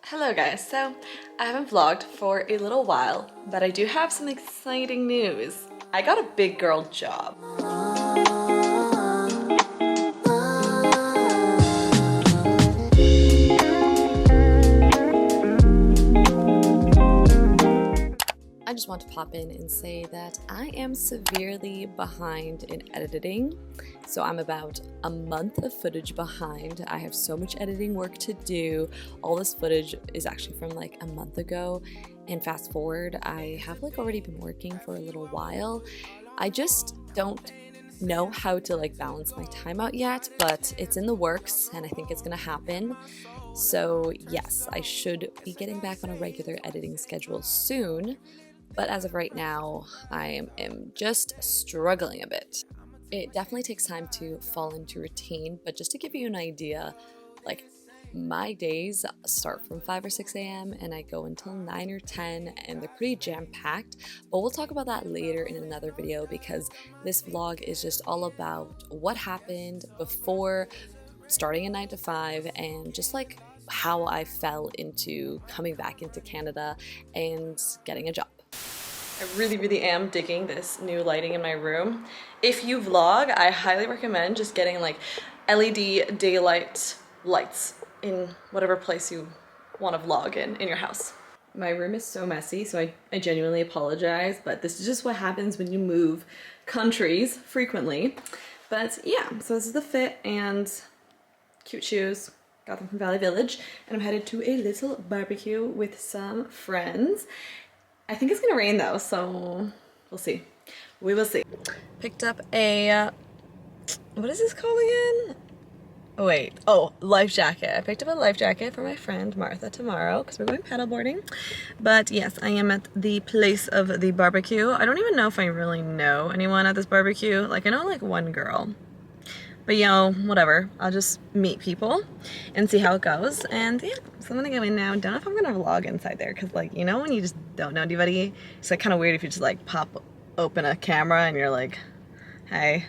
Hello guys, so I haven't vlogged for a little while, but I do have some exciting news. I got a big girl job. I just want to pop in and say that I am severely behind in editing. So I'm about a month of footage behind. I have so much editing work to do. All this footage is actually from like a month ago. And fast forward, I have like already been working for a little while. I just don't know how to like balance my time out yet, but it's in the works and I think it's gonna happen. So yes, I should be getting back on a regular editing schedule soon. But as of right now, I am just struggling a bit. It definitely takes time to fall into routine, but just to give you an idea, like my days start from 5 or 6 a.m. and I go until 9 or 10 and they're pretty jam-packed, but we'll talk about that later in another video because this vlog is just all about what happened before starting a 9 to 5 and just like how I fell into coming back into Canada and getting a job. I really am digging this new lighting in my room. If you vlog, I highly recommend just getting like LED daylight lights in whatever place you want to vlog in your house. My room is so messy, so I genuinely apologize, but this is just what happens when you move countries frequently. But yeah, so this is the fit and cute shoes. Got them from Valley Village, and I'm headed to a little barbecue with some friends. I think it's gonna rain though, so we'll see. We will see. Picked up a, what is this called again? Oh wait, life jacket. I picked up a life jacket for my friend Martha tomorrow because we're going paddleboarding. But yes, I am at the place of the barbecue. I don't even know if I really know anyone at this barbecue. Like I know like one girl. But you know, whatever. I'll just meet people and see how it goes. And yeah, so I'm gonna go in now. Don't know if I'm gonna vlog inside there because like, you know when you just don't know anybody? It's like kind of weird if you just like pop open a camera and you're like, hey.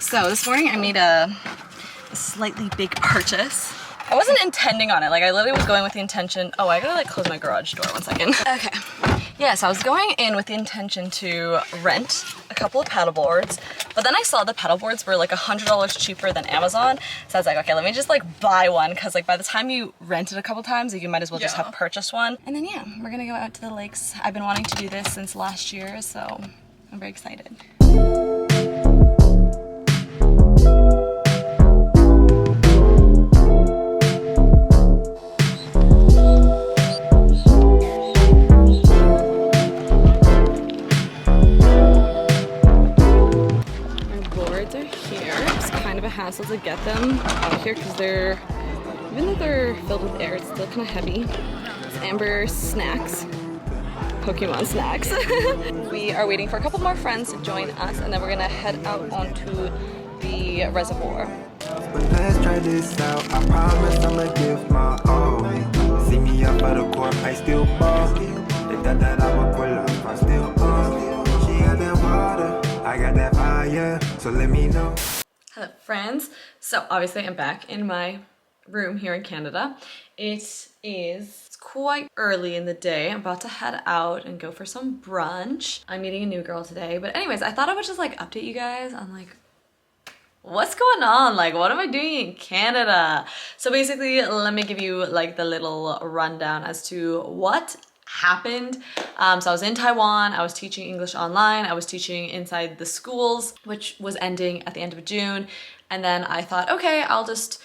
So this morning I made a slightly big purchase. I wasn't intending on it, like I literally was going with the intention, I gotta like close my garage door 1 second. Okay. Yeah, so I was going in with the intention to rent a couple of paddle boards, but then I saw the paddle boards were like $100 cheaper than Amazon. So I was like, okay, let me just like buy one, because like by the time you rent it a couple times, you might as well just have purchased one. And then yeah, we're gonna go out to the lakes. I've been wanting to do this since last year, so I'm very excited. Hassle to get them out here because they're, even though they're filled with air, it's still kind of heavy. It's Amber snacks, Pokemon snacks. We are waiting for a couple more friends to join us and then we're gonna head out onto the reservoir. But let's try this out. I promise I'ma give my all. See me up by the court, I still ball. They thought that I would pull up, I still on. She got that water, I got that fire, so let me know. Hello friends, so obviously I'm back in my room here in Canada. It's quite early in the day. I'm about to head out and go for some brunch. I'm meeting a new girl today, but anyways, I thought I would just like update you guys on like what's going on, like what am I doing in Canada? So basically let me give you like the little rundown as to what happened. So I was in Taiwan, I was teaching English online, I was teaching inside the schools, which was ending at the end of June. And then I thought, okay, I'll just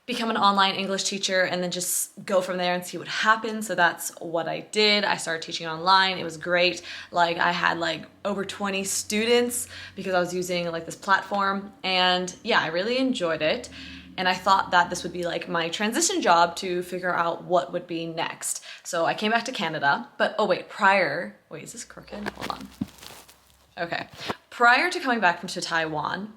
become an online English teacher and then just go from there and see what happens. So that's what I did. I started teaching online. It was great. Like I had like over 20 students because I was using like this platform. And yeah, I really enjoyed it. And I thought that this would be like my transition job to figure out what would be next. So I came back to Canada, but oh wait, wait, is this crooked? Hold on. Okay. Prior to coming back to Taiwan,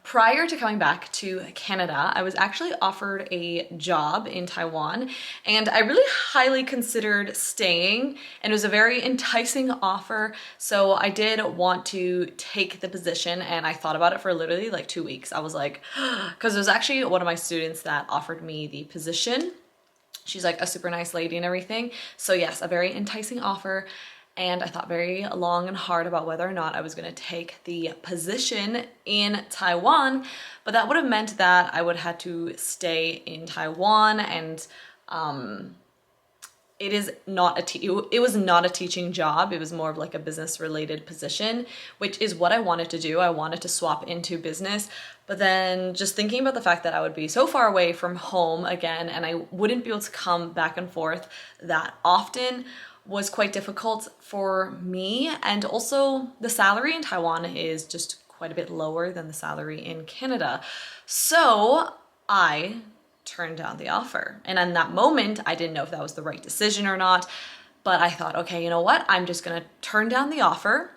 prior to coming back to Canada, I was actually offered a job in Taiwan, and I really highly considered staying, and it was a very enticing offer. So I did want to take the position, and I thought about it for literally like 2 weeks. I was like, because it was actually one of my students that offered me the position. She's like a super nice lady and everything. So yes, a very enticing offer. And I thought very long and hard about whether or not I was going to take the position in Taiwan, but that would have meant that I would have had to stay in Taiwan, and it was not a teaching job. It was more of like a business related position, which is what I wanted to do. I wanted to swap into business, but then just thinking about the fact that I would be so far away from home again, and I wouldn't be able to come back and forth that often, was quite difficult for me. And also the salary in Taiwan is just quite a bit lower than the salary in Canada. So I turned down the offer. And in that moment, I didn't know if that was the right decision or not, but I thought, okay, you know what? I'm just gonna turn down the offer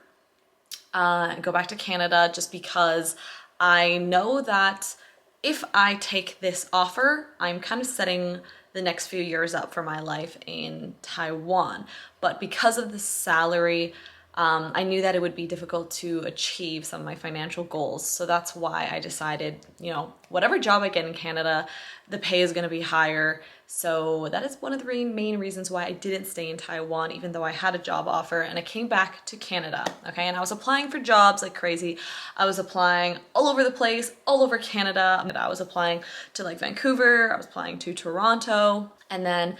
and go back to Canada, just because I know that if I take this offer, I'm kind of setting the next few years up for my life in Taiwan. But because of the salary, I knew that it would be difficult to achieve some of my financial goals. So that's why I decided, you know, whatever job I get in Canada, the pay is going to be higher. So that is one of the main reasons why I didn't stay in Taiwan, even though I had a job offer, and I came back to Canada. Okay. And I was applying for jobs like crazy. I was applying all over the place, all over Canada. I was applying to like Vancouver. I was applying to Toronto. And then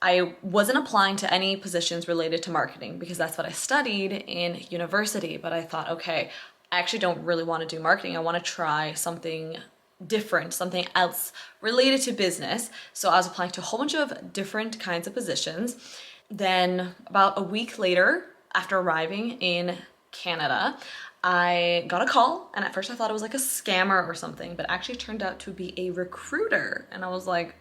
I wasn't applying to any positions related to marketing because that's what I studied in university. But I thought, okay, I actually don't really want to do marketing. I want to try something different, something else related to business. So I was applying to a whole bunch of different kinds of positions. Then about a week later, after arriving in Canada, I got a call, and at first I thought it was like a scammer or something, but actually it turned out to be a recruiter. And I was like,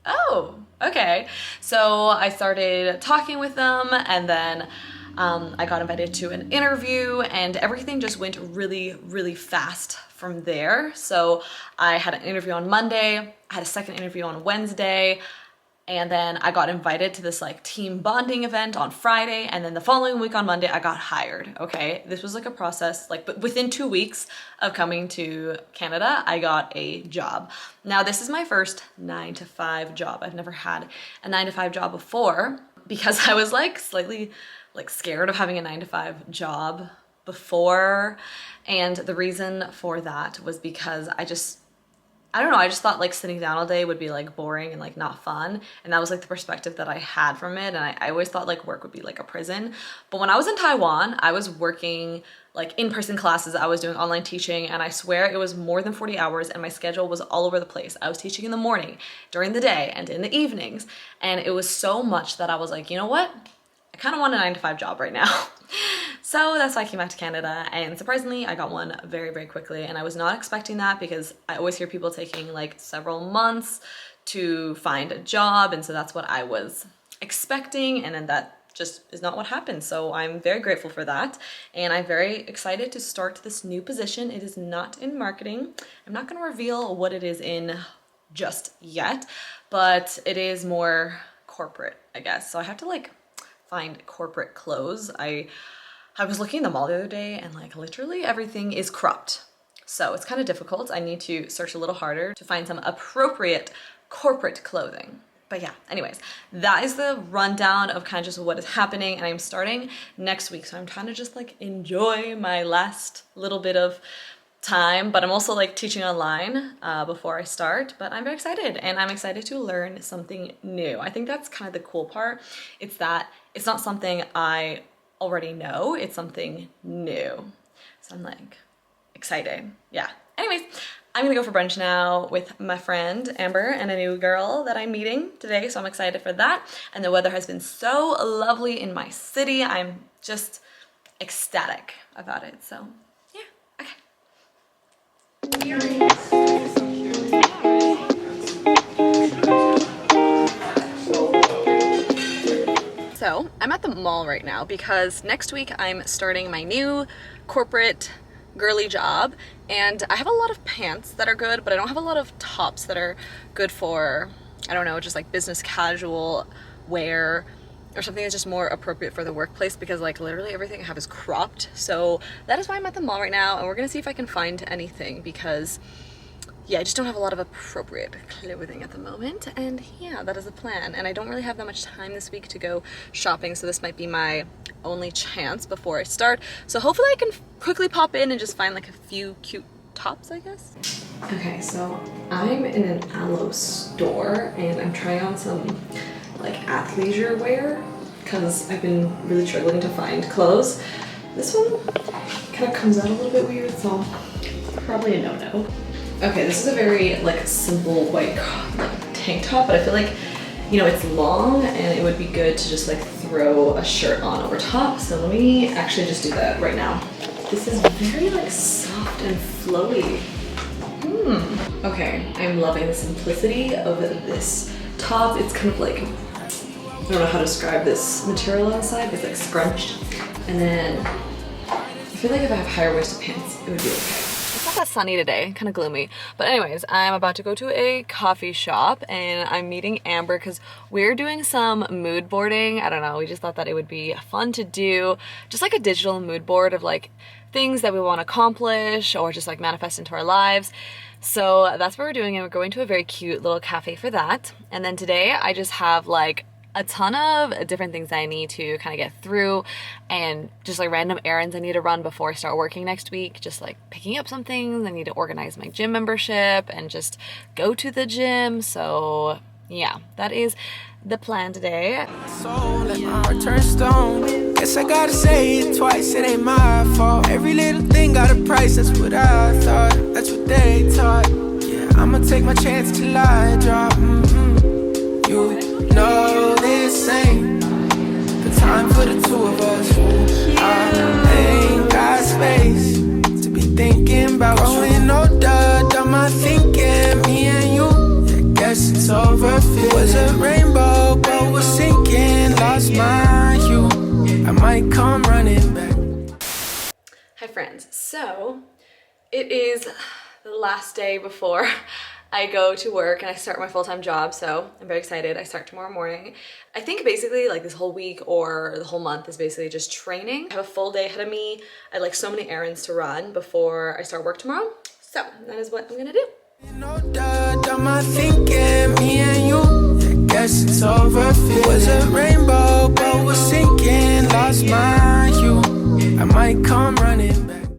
oh, okay. So I started talking with them, and then I got invited to an interview, and everything just went really, really fast from there. So I had an interview on Monday, I had a second interview on Wednesday, and then I got invited to this like team bonding event on Friday, and then the following week on Monday, I got hired, okay? This was like a process, like, but within 2 weeks of coming to Canada, I got a job. Now, this is my first 9-to-5 job. I've never had a 9-to-5 job before because I was like slightly like scared of having a 9-to-5 job before. And the reason for that was because I don't know, I just thought like sitting down all day would be like boring and like not fun. And that was like the perspective that I had from it. And I always thought like work would be like a prison. But when I was in Taiwan, I was working like in-person classes. I was doing online teaching, and I swear it was more than 40 hours, and my schedule was all over the place. I was teaching in the morning, during the day, and in the evenings. And it was so much that I was like, you know what? I kind of want a 9-to-5 job right now. So that's why I came back to Canada, and surprisingly I got one very, very quickly. And I was not expecting that because I always hear people taking like several months to find a job, and so that's what I was expecting, and then that just is not what happened. So I'm very grateful for that, and I'm very excited to start this new position. It is not in marketing. I'm not going to reveal what it is in just yet, but it is more corporate, I guess. So I have to like find corporate clothes. I was looking at the mall the other day, and like literally everything is cropped. So it's kind of difficult. I need to search a little harder to find some appropriate corporate clothing. But yeah, anyways, that is the rundown of kind of just what is happening, and I'm starting next week. So I'm trying to just like enjoy my last little bit of time, but I'm also like teaching online before I start. But I'm very excited, and I'm excited to learn something new. I think that's kind of the cool part. It's that it's not something I already know, it's something new. So I'm like excited. Yeah. Anyways, I'm gonna go for brunch now with my friend Amber and a new girl that I'm meeting today. So I'm excited for that. And the weather has been so lovely in my city. I'm just ecstatic about it. So yeah, okay. So So I'm at the mall right now because next week I'm starting my new corporate girly job, and I have a lot of pants that are good, but I don't have a lot of tops that are good for, I don't know, just like business casual wear or something that's just more appropriate for the workplace, because like literally everything I have is cropped. So that is why I'm at the mall right now, and we're gonna see if I can find anything, because yeah, I just don't have a lot of appropriate clothing at the moment, and yeah, that is the plan. And I don't really have that much time this week to go shopping, so this might be my only chance before I start. So hopefully I can quickly pop in and just find like a few cute tops, I guess. Okay, so I'm in an Aloe store, and I'm trying on some like athleisure wear because I've been really struggling to find clothes. This one kind of comes out a little bit weird, so probably a no-no. Okay, this is a very like simple white like tank top, but I feel like, you know, it's long and it would be good to just like throw a shirt on over top. So let me actually just do that right now. This is very like soft and flowy. Okay, I'm loving the simplicity of this top. It's kind of like, I don't know how to describe this material inside. It's like scrunched, and then I feel like if I have higher waisted pants, it would be okay. It's not that sunny today, kind of gloomy. But anyways, I'm about to go to a coffee shop, and I'm meeting Amber because we're doing some mood boarding. I don't know, we just thought that it would be fun to do just like a digital mood board of like things that we want to accomplish or just like manifest into our lives. So that's what we're doing, and we're going to a very cute little cafe for that. And then today I just have like a ton of different things that I need to kind of get through, and just like random errands I need to run before I start working next week. Just like picking up some things. I need to organize my gym membership and just go to the gym. So yeah, that is the plan today. Soul and my heart turned stone. Guess I gotta say it twice, it ain't my fault. Every little thing got a price, that's what I thought. That's what they taught. Yeah, I'ma take my chance till I drop. You know this ain't the time for the two of us. I ain't got space to be thinking about growing older. Done my thinking, me and you. Yeah, guess it's over. It was a rainbow, but was sinking. Lost my hue. I might come running back. Hi friends, so it is the last day before I go to work and I start my full-time job, so I'm very excited. I start tomorrow morning. I think basically like this whole week or the whole month is basically just training. I have a full day ahead of me. I have like so many errands to run before I start work tomorrow. So that is what I'm gonna do. Done my thinking, me and you. Yeah, guess it's over. It was a rainbow, but was sinking. Lost my hue. I might come running back.